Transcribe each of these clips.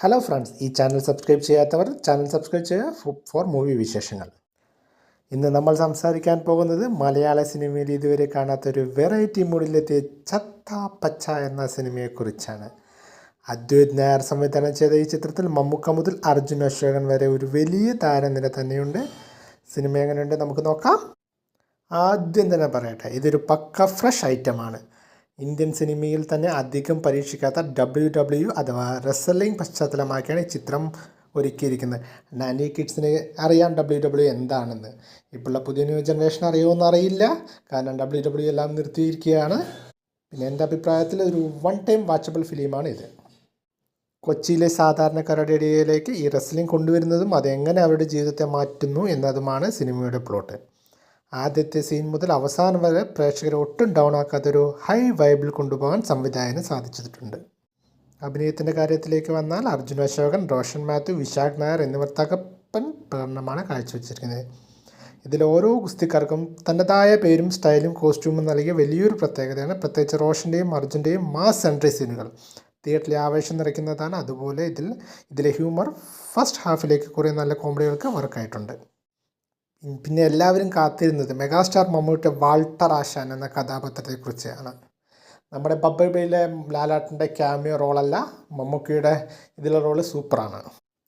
Hello friends, ഈ channel subscribe ചെയ്യാത്തവർ channel subscribe ചെയ്യുക ഫോർ മൂവി വിശേഷങ്ങൾ. ഇന്ന് നമ്മൾ സംസാരിക്കാൻ പോകുന്നത് മലയാള സിനിമയിൽ ഇതുവരെ കാണാത്തൊരു വെറൈറ്റി മൂഡിലെത്തിയ ചത്ത പച്ച എന്ന സിനിമയെക്കുറിച്ചാണ്. അദ്വൈത് നായർ സംവിധാനം ചെയ്ത ഈ ചിത്രത്തിൽ മമ്മൂക്ക മുതൽ അർജുൻ അശോകൻ വരെ ഒരു വലിയ താരനിര തന്നെയുണ്ട്. സിനിമ എങ്ങനെയുണ്ട് നമുക്ക് നോക്കാം. ആദ്യം തന്നെ പറയട്ടെ, ഇതൊരു പക്ക ഫ്രഷ് ഐറ്റമാണ്. ഇന്ത്യൻ സിനിമയിൽ തന്നെ അധികം പരീക്ഷിക്കാത്ത WWE അഥവാ റെസ്ലിംഗ് പശ്ചാത്തലമാക്കിയാണ് ഈ ചിത്രം ഒരുക്കിയിരിക്കുന്നത്. 90 കിഡ്സിന് അറിയാം WWE എന്താണെന്ന്. ഇപ്പോഴുള്ള പുതിയ ന്യൂ ജനറേഷൻ അറിയുമെന്ന് അറിയില്ല, കാരണം WWE എല്ലാം നിർത്തിയിരിക്കുകയാണ്. പിന്നെ എൻ്റെ അഭിപ്രായത്തിൽ ഒരു വൺ ടൈം വാച്ചബിൾ ഫിലിമാണ് ഇത്. കൊച്ചിയിലെ സാധാരണക്കാരുടെ ഇടയിലേക്ക് ഈ റെസ്ലിംഗ് കൊണ്ടുവരുന്നതും അതെങ്ങനെ അവരുടെ ജീവിതത്തെ മാറ്റുന്നു എന്നതുമാണ് സിനിമയുടെ പ്ലോട്ട്. ആദ്യത്തെ സീൻ മുതൽ അവസാനം വരെ പ്രേക്ഷകരെ ഒട്ടും ഡൗൺ ആക്കാത്തൊരു ഹൈ വൈബിൽ കൊണ്ടുപോകാൻ സംവിധായകന് സാധിച്ചിട്ടുണ്ട്. അഭിനയത്തിൻ്റെ കാര്യത്തിലേക്ക് വന്നാൽ അർജുൻ അശോകൻ, റോഷൻ മാത്യു, വിശാഖ് നായർ എന്നിവർ തകപ്പൻ പ്രകടനമാണ് കാഴ്ചവെച്ചിരിക്കുന്നത്. ഇതിൽ ഓരോ ഗുസ്തിക്കാർക്കും തൻ്റെതായ പേരും സ്റ്റൈലും കോസ്റ്റ്യൂമും നൽകിയ വലിയൊരു പ്രത്യേകതയാണ്. പ്രത്യേകിച്ച് റോഷൻ്റെയും അർജുൻ്റെയും മാസ് എൻട്രി സീനുകൾ തിയേറ്ററിലെ ആവേശം നിറയ്ക്കുന്നതാണ്. അതുപോലെ ഇതിലെ ഹ്യൂമർ ഫസ്റ്റ് ഹാഫിലേക്ക് കുറേ നല്ല കോമഡികൾക്ക് വർക്കായിട്ടുണ്ട്. പിന്നെ എല്ലാവരും കാത്തിരുന്നത് മെഗാസ്റ്റാർ മമ്മൂട്ടിയുടെ വാൾട്ടർ ആശാൻ എന്ന കഥാപാത്രത്തെക്കുറിച്ചാണ്. നമ്മുടെ ബബ്ബയിലെ ലാലാട്ടൻ്റെ ക്യാമിയോ റോളല്ല, മമ്മൂക്കിയുടെ ഇതിലെ റോള് സൂപ്പറാണ്.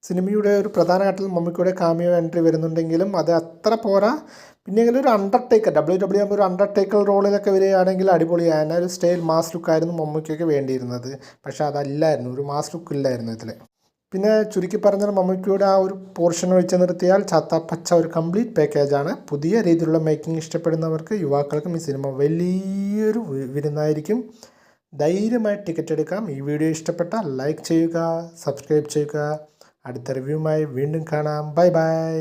സിനിമയുടെ ഒരു പ്രധാന ഘട്ടത്തിൽ മമ്മൂക്കിയുടെ ക്യാമിയോ എൻട്രി വരുന്നുണ്ടെങ്കിലും അത് അത്ര പോരാ. പിന്നെയെങ്കിലും ഒരു അണ്ടർടേക്കർ WWE ആകുമ്പോൾ ഒരു അണ്ടർടേക്കർ റോളിലൊക്കെ വരികയാണെങ്കിൽ അടിപൊളിയായ ഒരു സ്റ്റൈൽ മാസ് ലുക്കായിരുന്നു മമ്മൂക്കിയൊക്കെ വേണ്ടിയിരുന്നത്. പക്ഷേ അതല്ലായിരുന്നു, ഒരു മാസ് ലുക്ക് ഇല്ലായിരുന്നു ഇതിൽ. പിന്നെ ചുരുക്കി പറഞ്ഞാൽ മമ്മൂക്കിയുടെ ആ ഒരു പോർഷൻ ഒഴിച്ച് നിർത്തിയാൽ ചത്ത പച്ച ഒരു കംപ്ലീറ്റ് പാക്കേജാണ്. പുതിയ രീതിയിലുള്ള മേക്കിംഗ് ഇഷ്ടപ്പെടുന്നവർക്ക്, യുവാക്കൾക്കും ഈ സിനിമ വലിയൊരു വിരുന്നായിരിക്കും. ധൈര്യമായി ടിക്കറ്റ് എടുക്കാം. ഈ വീഡിയോ ഇഷ്ടപ്പെട്ടാൽ ലൈക്ക് ചെയ്യുക, സബ്സ്ക്രൈബ് ചെയ്യുക. അടുത്ത റിവ്യൂമായി വീണ്ടും കാണാം. Bye bye.